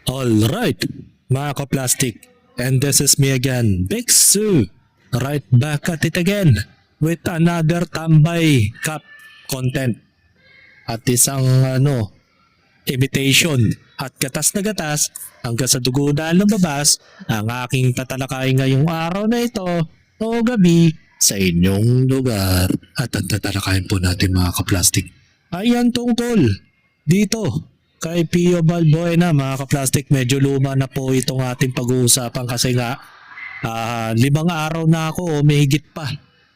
Alright, mga ka-plastic, and this is me again, Big Sue, right back at it again with another Tambay Cup content at isang imitation at gatas na gatas hanggang sa dugo na lumabas ang aking tatalakay ngayong araw na ito o gabi sa inyong lugar. At ang tatalakayin po natin mga ka-plastic ay ang tungkol dito kay Pio Balbuena. Mga ka-plastic, medyo luma na po itong ating pag-uusapan kasi nga 5 araw na ako o mahigit pa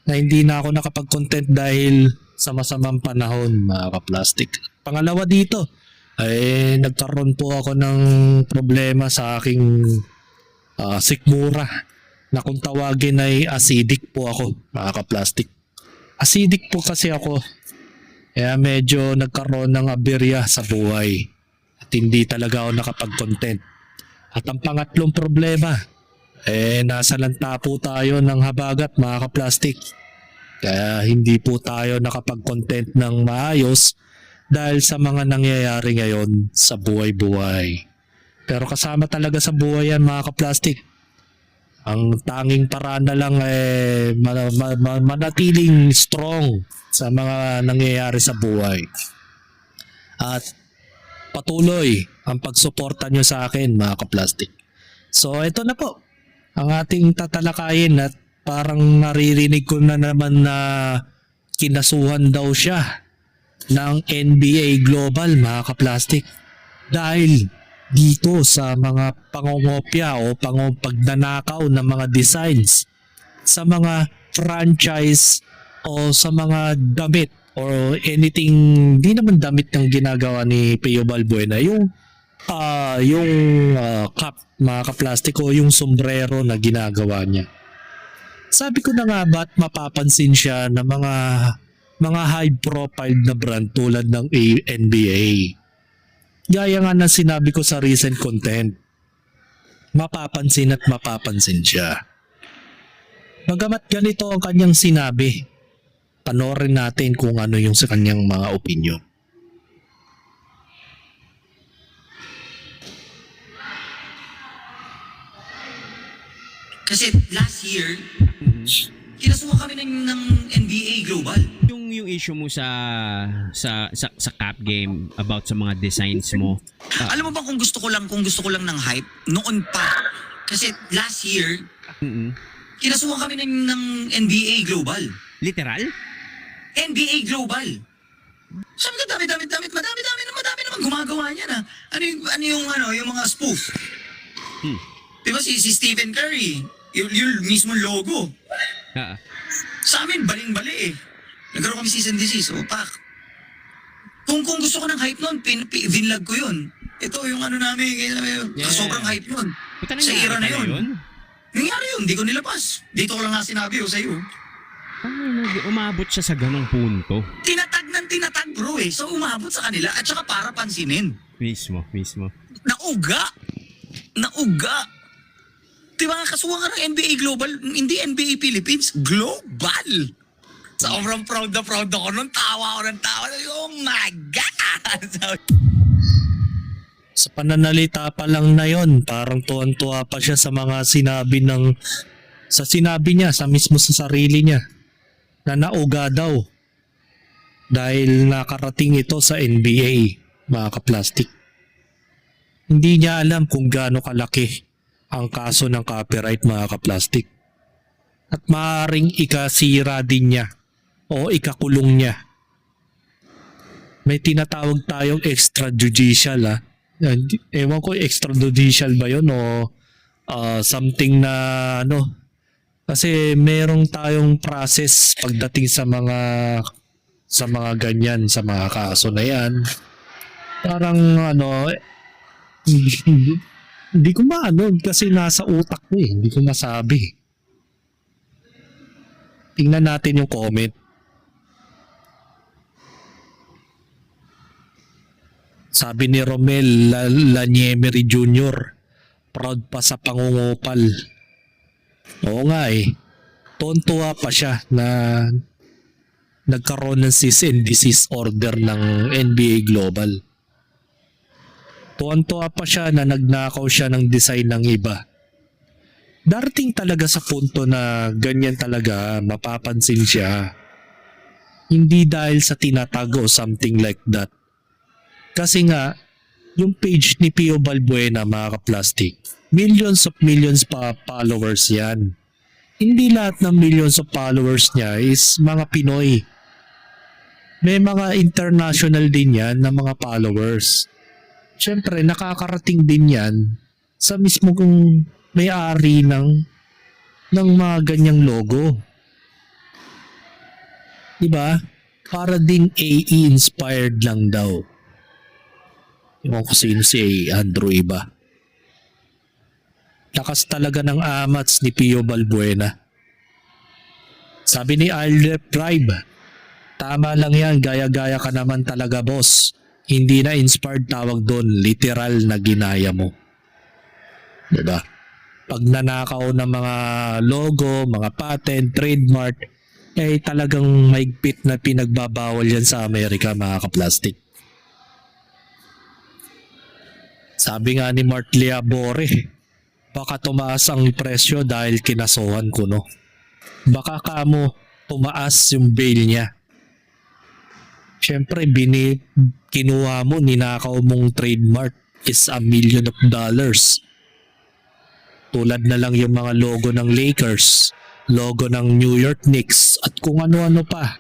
na hindi na ako nakapag-content dahil sa masamang panahon mga ka-plastic. Pangalawa dito ay nagkaroon po ako ng problema sa aking sikmura na kung tawagin ay acidic po ako mga ka-plastic. Acidic po kasi ako kaya medyo nagkaroon ng aberya sa buhay at hindi talaga ako nakapag-content. At ang pangatlong problema, nasa lanta po tayo ng habagat mga ka-plastic. Kaya hindi po tayo nakapag-content ng maayos dahil sa mga nangyayari ngayon sa buhay-buhay. Pero kasama talaga sa buhay yan mga ka-plastic. Ang tanging paraan na lang manatiling strong sa mga nangyayari sa buhay. At patuloy ang pagsuporta nyo sa akin mga ka-plastic. So ito na po ang ating tatalakayin at parang naririnig ko na naman na kinasuhan daw siya ng NBA Global mga ka-plastic dahil dito sa mga pangongopya o pagnanakaw ng mga designs sa mga franchise o sa mga damit or anything, di naman damit ng ginagawa ni Pio Balbuena, yung cap mga ka-plastic o yung sombrero na ginagawa niya. Sabi ko na nga ba't mapapansin siya ng mga high profile na brand tulad ng NBA. Gaya nga ng sinabi ko sa recent content, mapapansin at mapapansin siya. Bagamat ganito ang kanyang sinabi, panoorin natin kung ano yung sa kanyang mga opinion. Kasi last year, kinasuha kami ng NBA Global. Yung issue mo sa cap game about sa mga designs mo. Alam mo ba kung gusto ko lang ng hype noon pa. Kasi last year, kinasuha kami ng NBA Global. Literal? NBA Global. Sabi ko, madami naman gumagawa niya na. Ano yung mga spoof? Diba si Stephen Curry, yung mismo logo. Sa amin, baling-bali eh. Nagkaroon kami season disease. O, pak. Kung gusto ko ng hype nun, vinlog ko yun. Ito yung namin, sobrang hype nun. Sa era na yun. Nangyari yun, di ko nilapas. Dito ko lang nga sinabi sa iyo. Umabot siya sa ganong punto. Tinatag bro eh. So umabot sa kanila at saka para pansinin. Mismo. Nauga. Diba nga kasuha ka ng NBA Global, hindi NBA Philippines, Global. Sobrang proud ako nun. Tawa. Oh my God! Sa pananalita pa lang na yon, parang tuwan-tuwa pa siya sa mga sinabi niya sa mismo sa sarili niya na nauga daw dahil nakarating ito sa NBA mga ka-plastic. Hindi niya alam kung gaano kalaki ang kaso ng copyright mga ka-plastic at maaaring ikasira din niya o ikakulong niya. May tinatawag tayong extrajudicial ewan ko extrajudicial ba yun o something na kasi merong tayong process pagdating sa mga ganyan, sa mga kaso na yan. Parang hindi ko kasi nasa utak ko eh, hindi ko masabi. Tingnan natin yung comment. Sabi ni Romel Laniemery Jr., proud pa sa pangungupal. Oo nga eh. Tuwa pa siya na nagkaroon ng cease and desist order ng NBA Global. Tuwan-tuwa pa siya na nagnakaw siya ng design ng iba. Darating talaga sa punto na ganyan talaga mapapansin siya. Hindi dahil sa tinatag o something like that. Kasi nga, yung page ni Pio Balbuena mga kaplastic, millions pa followers yan. Hindi lahat ng millions of followers niya is mga Pinoy. May mga international din yan na mga followers. Siyempre, nakakarating din yan sa mismo kung may-ari ng mga ganyang logo. Diba? Para ding AE inspired lang daw. Ewan ko sino si Andrew iba. Lakas talaga ng amats ni Pio Balbuena. Sabi ni Aldrep Tribe, tama lang yan, gaya-gaya ka naman talaga boss. Hindi na inspired tawag doon, literal na ginaya mo. Diba? Pag nanakaw ng mga logo, mga patent, trademark, eh talagang maigpit na pinagbabawal yan sa Amerika mga kaplastik. Sabi nga ni Mart Liabore, baka tumaas ang presyo dahil kinasuhan ko no. Baka kamo tumaas yung bail niya. Siyempre kinuha mo, ninakaw mong trademark is $1 million. Tulad na lang yung mga logo ng Lakers, logo ng New York Knicks at kung ano-ano pa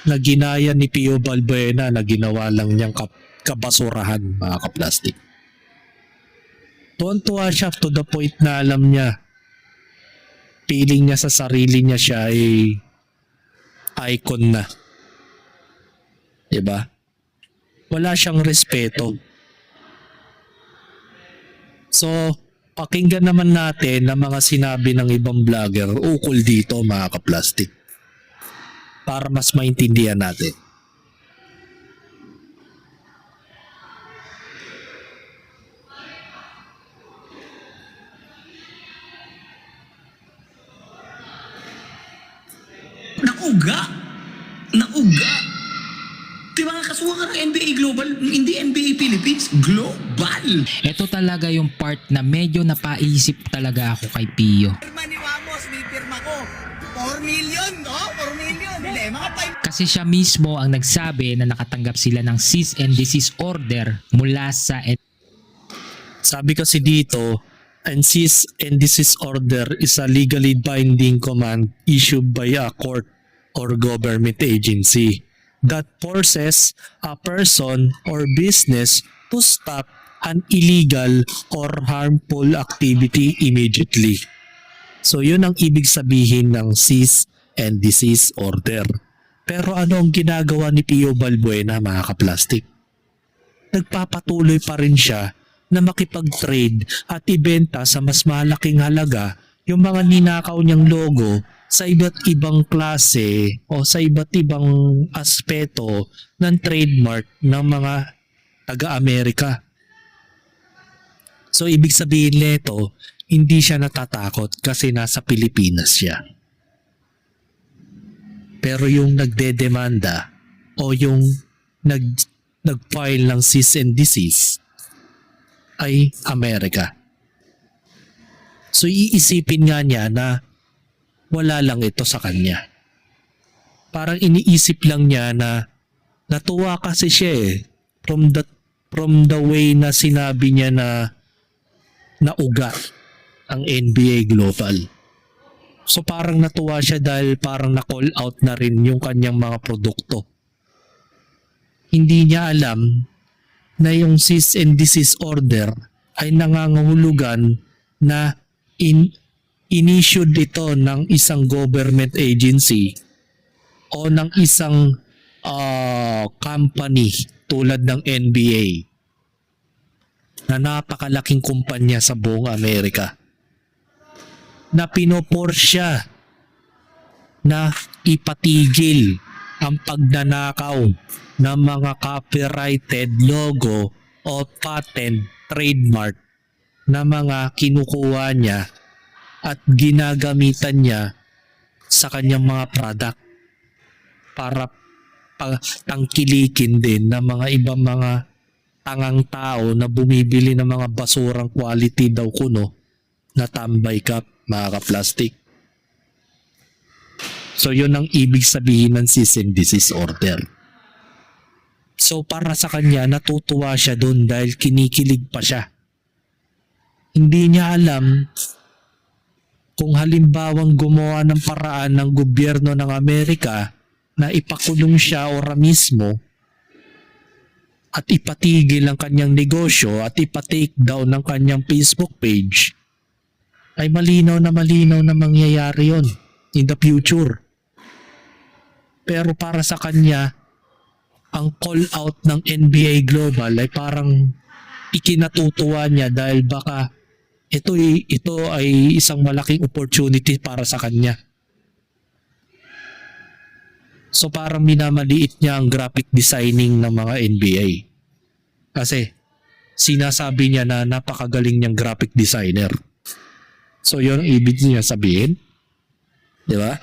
na ginaya ni Pio Balbuena na ginawa lang niyang kabasurahan mga kaplastik. Tuwan-tuwa siya to the point na alam niya, feeling niya sa sarili niya siya ay icon na. Diba? Wala siyang respeto. So, pakinggan naman natin ang mga sinabi ng ibang vlogger ukol dito mga kaplastik. Para mas maintindihan natin. Nauga! Diba nga kasuha ka ng NBA Global, hindi NBA Philippines, Global! Ito talaga yung part na medyo napaisip talaga ako kay Pio. Pirma ni Wamos, may pirma ko. 4 million, no? 4 million. Hindi, mga 5 Kasi siya mismo ang nagsabi na nakatanggap sila ng cease and desist order mula sa Sabi kasi dito, an cease and desist order is a legally binding command issued by a court or government agency that forces a person or business to stop an illegal or harmful activity immediately. So yun ang ibig sabihin ng cease and desist order. Pero ano ang ginagawa ni Pio Balbuena mga kaplastik? Nagpapatuloy pa rin siya na makipag-trade at ibenta sa mas malaking halaga yung mga ninakaw niyang logo sa iba't ibang klase o sa iba't ibang aspeto ng trademark ng mga taga-Amerika. So ibig sabihin nito, hindi siya natatakot kasi nasa Pilipinas siya. Pero yung nagdedemanda o yung nag-file ng cease and desist ay Amerika. So iisipin nga niya na wala lang ito sa kanya. Parang iniisip lang niya na natuwa kasi siya from the way na sinabi niya na nauga ang NBA Global. So parang natuwa siya dahil parang na-call out na rin yung kanyang mga produkto. Hindi niya alam na yung cease and desist order ay nangangahulugan na inissued ito ng isang government agency o ng isang company tulad ng NBA na napakalaking kumpanya sa buong Amerika na pinoporsya na ipatigil ang pagnanakaw ng mga copyrighted logo o patent trademark na mga kinukuha niya at ginagamitan niya sa kanyang mga product para tangkilikin din ng mga ibang mga tangang tao na bumibili ng mga basurang quality daw kuno na tambay cup, mga ka-plastic. So yun ang ibig sabihin ng cease and desist order. So para sa kanya, natutuwa siya doon dahil kinikilig pa siya. Hindi niya alam kung halimbawang gumawa ng paraan ng gobyerno ng Amerika na ipakulong siya ora mismo at ipatigil ang kanyang negosyo at ipatake down ng kanyang Facebook page, ay malinaw na mangyayari yon in the future. Pero para sa kanya, ang call out ng NBA Global ay parang ikinatutuwa niya dahil baka ito ay isang malaking opportunity para sa kanya. So parang minamaliit niya ang graphic designing ng mga NBA. Kasi sinasabi niya na napakagaling niyang graphic designer. So yun ang ibig niya sabihin. Di ba?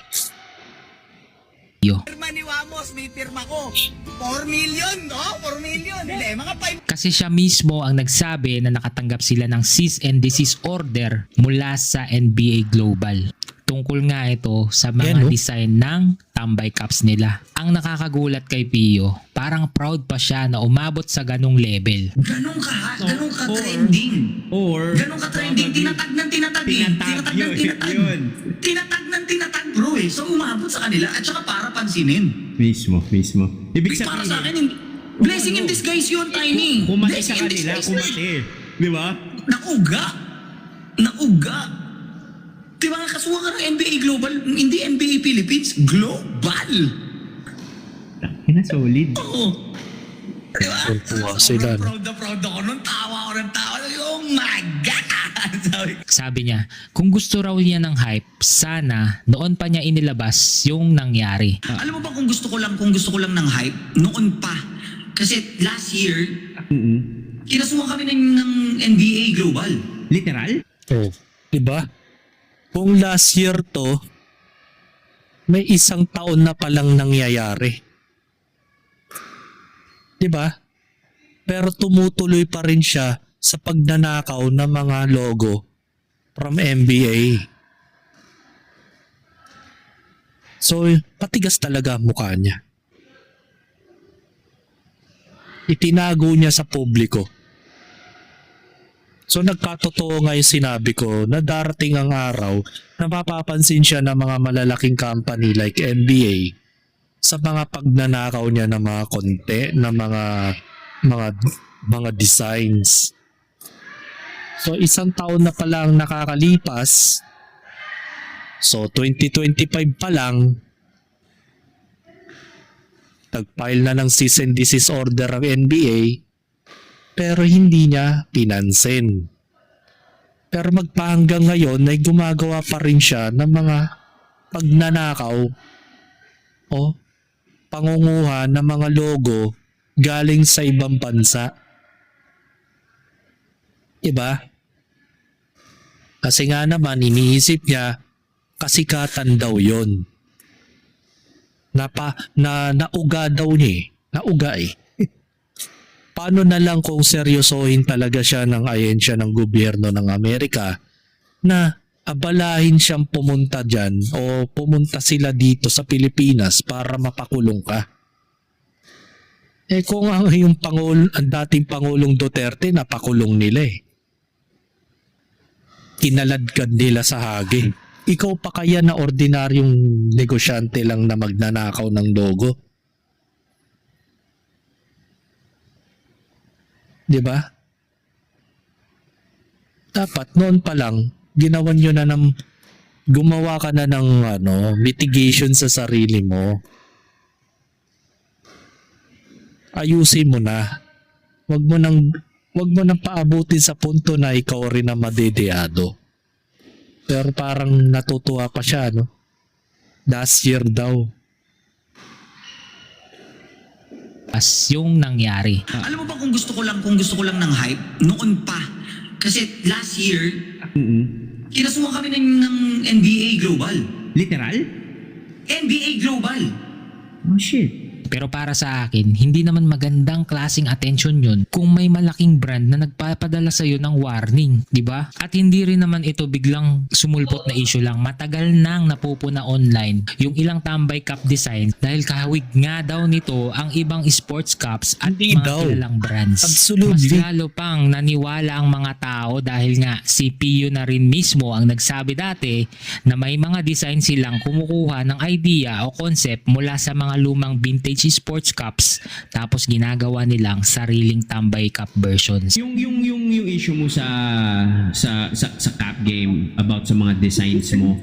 Pirma ni Wamos, may pirma ko. 4 million, no? 4 million. Hindi, mga 5 Kasi siya mismo ang nagsabi na nakatanggap sila ng cease and desist order mula sa NBA Global. Tungkol nga ito sa mga Yan, no? design ng tambay cups nila. Ang nakakagulat kay Pio, parang proud pa siya na umabot sa ganong level. Ganun ka-trending. Ganun ka-trending. Tinatag ng tinatag eh. Tinatag ng tinatag, bro eh. So umabot sa kanila at saka para pansinin. Mismo. Ibig Para sabihin, sa akin, blessing in disguise yun, Tiny. kumati sa Blessing in kanila, disguise kumati. Di ba? Nauga. Di ba kasuha ka ng NBA Global, hindi NBA Philippines, Global. Solid. Oo. Di ba? Tuwa sila, no? Proud ako nun. Tawa ako ng tawa. Oh my God! Sabi ko, Sabi niya, kung gusto raw niya ng hype, sana noon pa niya inilabas yung nangyari. alam mo ba kung gusto ko lang ng hype? Noon pa. Kasi last year, kinasuhan kami ng NBA Global. Literal? Oh, diba? Kung last year to, may isang taon na palang nangyayari. Diba? Pero tumutuloy pa rin siya sa pagnanakaw ng mga logo from NBA. So, patigas talaga ang mukha niya. Itinago niya sa publiko. So nagkatotoo nga yung sinabi ko na darating ang araw na mapapansin siya ng mga malalaking company like NBA sa mga pagnanakaw niya ng mga konte, ng mga designs. So isang taon na pala ang nakakalipas. So 2025 pa lang, nag-file na ng cease and desist order ang NBA. Pero hindi niya pinansin. Pero magpahanggang ngayon ay gumagawa pa rin siya ng mga pagnanakaw o pangunguha ng mga logo galing sa ibang bansa. Diba? Kasi nga naman iniisip niya kasikatan daw yon. Nauga daw niya eh. Nauga eh. Paano na lang kung seryosohin talaga siya ng ahensya ng gobyerno ng Amerika na abalahin siyang pumunta dyan o pumunta sila dito sa Pilipinas para mapakulong ka? Eh kung ang dating Pangulong Duterte napakulong nila eh. Kinaladkad nila sa hagi. Ikaw pa kaya na ordinaryong negosyante lang na magnanakaw ng logo? Diba? Dapat noon pa lang gumawa ka na ng mitigation sa sarili mo. Ayusin mo na. Wag mo nang paabutin sa punto na ikaw rin na madedeado. Pero parang natutuwa pa siya, no? Last year daw. As yung nangyari. alam mo ba kung gusto ko lang ng hype? Noon pa. Kasi last year, kinasuhan kami ng NBA Global. Literal? NBA Global. Oh shit. Pero para sa akin, hindi naman magandang klaseng attention yun kung may malaking brand na nagpapadala sa'yo ng warning, di ba? At hindi rin naman ito biglang sumulpot na issue lang. Matagal nang napupuna online yung ilang tambay cup design dahil kahawig nga daw nito ang ibang sports cups at Hindi mga daw. kilalang brands. Absolutely. Mas lalo pang naniwala ang mga tao dahil nga si Pio na rin mismo ang nagsabi dati na may mga design silang kumukuha ng idea o concept mula sa mga lumang vintage sports cups tapos ginagawa nilang sariling tambay cup versions. Yung issue mo sa cup game about sa mga designs mo.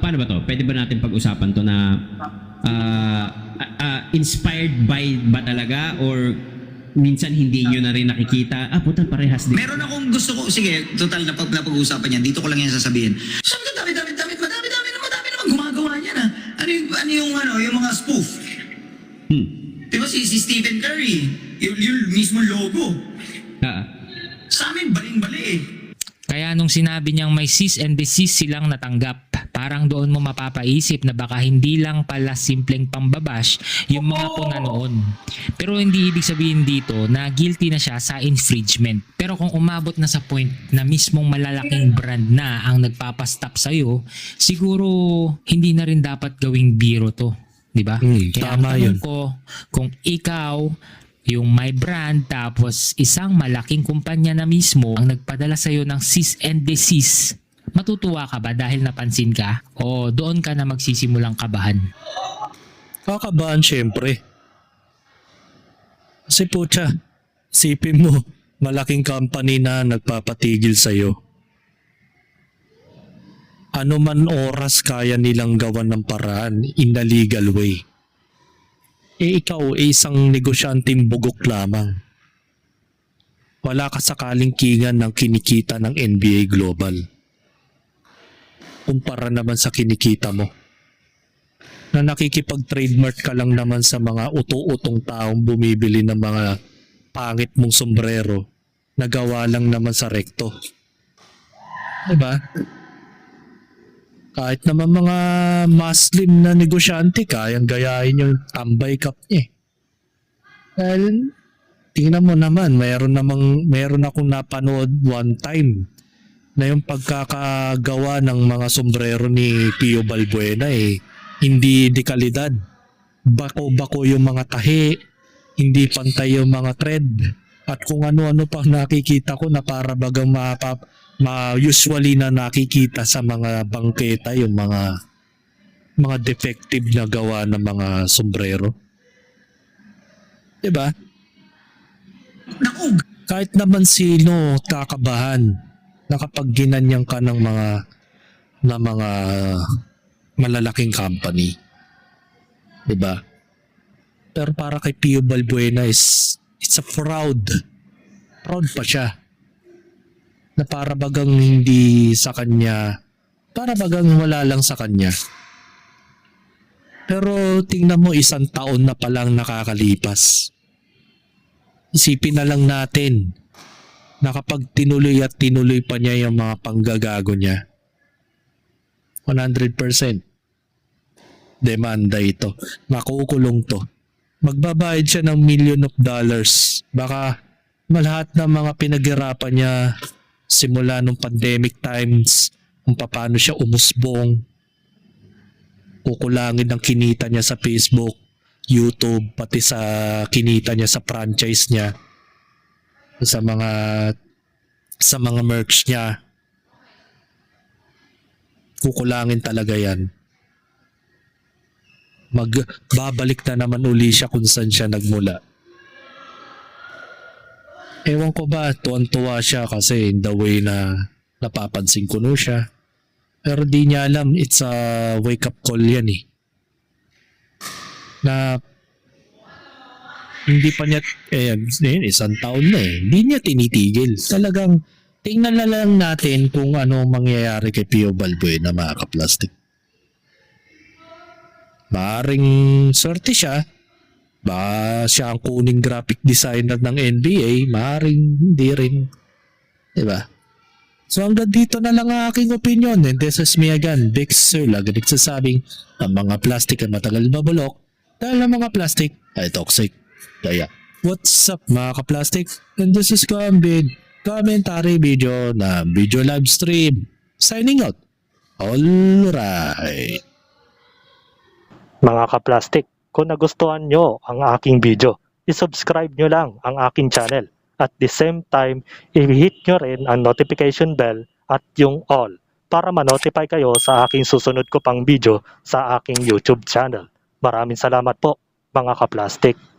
Paano ba to? Pwede ba natin pag-usapan to na inspired by ba talaga or minsan hindi nyo na rin nakikita? Puta, parehas din. Meron akong gusto ko, sige, total na pag-uusapan yan, dito ko lang yan sasabihin. Sabi ko, madami naman gumagawa niyan ah. Ano yung mga spoof? Diba si Stephen Curry, yung mismo logo. Sa amin, baling-bali eh. Kaya nung sinabi niyang may cease and desist silang natanggap, parang doon mo mapapaisip na baka hindi lang pala simpleng pambabash yung mga puna noon. Pero hindi ibig sabihin dito na guilty na siya sa infringement. Pero kung umabot na sa point na mismong malalaking brand na ang nagpapastop sa'yo, siguro hindi na rin dapat gawing biro to. Diba? Kaya tama ang tanong yun. ko, kung ikaw yung may brand tapos isang malaking kumpanya na mismo ang nagpadala sa'yo ng cease and desist, matutuwa ka ba dahil napansin ka? O doon ka na magsisimulang kabahan? Kakabahan syempre. Kasi putya, isipin mo, malaking company na nagpapatigil sa'yo. Ano man oras kaya nilang gawan ng paraan in a legal way. Ikaw ay isang negosyanteng bugok lamang. Wala ka sakaling kingan ng kinikita ng NBA Global. Kumpara naman sa kinikita mo. Na nakikipag-trademark ka lang naman sa mga uto-utong taong bumibili ng mga pangit mong sombrero na gawa lang naman sa rekto. Diba? Kahit naman mga Muslim na negosyante, kayang gayahin yung tambay cup niya. Dahil, tingnan mo naman, meron akong napanood one time na yung pagkakagawa ng mga sombrero ni Pio Balbuena hindi de kalidad. Bako-bako yung mga tahi, hindi pantay yung mga thread, at kung ano-ano pang nakikita ko na para bagang usually na nakikita sa mga bangketa yung mga defective na gawa ng mga sombrero. Diba? Naku, Kahit naman sino kakabahan na kapag ginanyan ka ng mga malalaking company. Diba? Pero para kay Pio Balbuena it's a fraud. Proud pa siya. Na para bagang hindi sa kanya, para bagang wala lang sa kanya. Pero tingnan mo, 1 taon na palang nakakalipas. Isipin na lang natin na kapag tinuloy at tinuloy pa niya yung mga panggagago niya, 100% demanda ito. Makukulong to. Magbabayad siya ng $1 million. Baka malahat ng mga pinaghirapan niya simula nung pandemic times, kung paano siya umusbong, kukulangin ang kinita niya sa Facebook, YouTube, pati sa kinita niya sa franchise niya, sa mga merch niya. Kukulangin talaga yan. Magbabalik na naman uli siya kung saan siya nagmula. Ewan ko ba, tuwan-tuwa siya kasi in the way na napapansin ko no siya. Pero di niya alam, it's a wake-up call yan eh. Na hindi pa niya, 1 taon na eh, hindi niya tinitigil. Talagang tingnan na lang natin kung ano mangyayari kay Pio Balbuena, mga kaplastik. Maaring swerte siya. Ba siya ang kuning graphic designer ng NBA, maaring hindi rin. Diba? So hanggang dito na lang ang aking opinion. And this is me again, Big Sir, lagi nagsasabing ang mga plastic ay matagal mabulok, dahil ang mga plastic ay toxic. Kaya, what's up mga ka-plastic? And this is Gambit, commentary video na video live stream. Signing out. Alright. Mga ka-plastic, kung nagustuhan nyo ang aking video, isubscribe nyo lang ang aking channel. At the same time, i-hit nyo rin ang notification bell at yung all para ma-notify kayo sa aking susunod ko pang video sa aking YouTube channel. Maraming salamat po mga ka-plastic.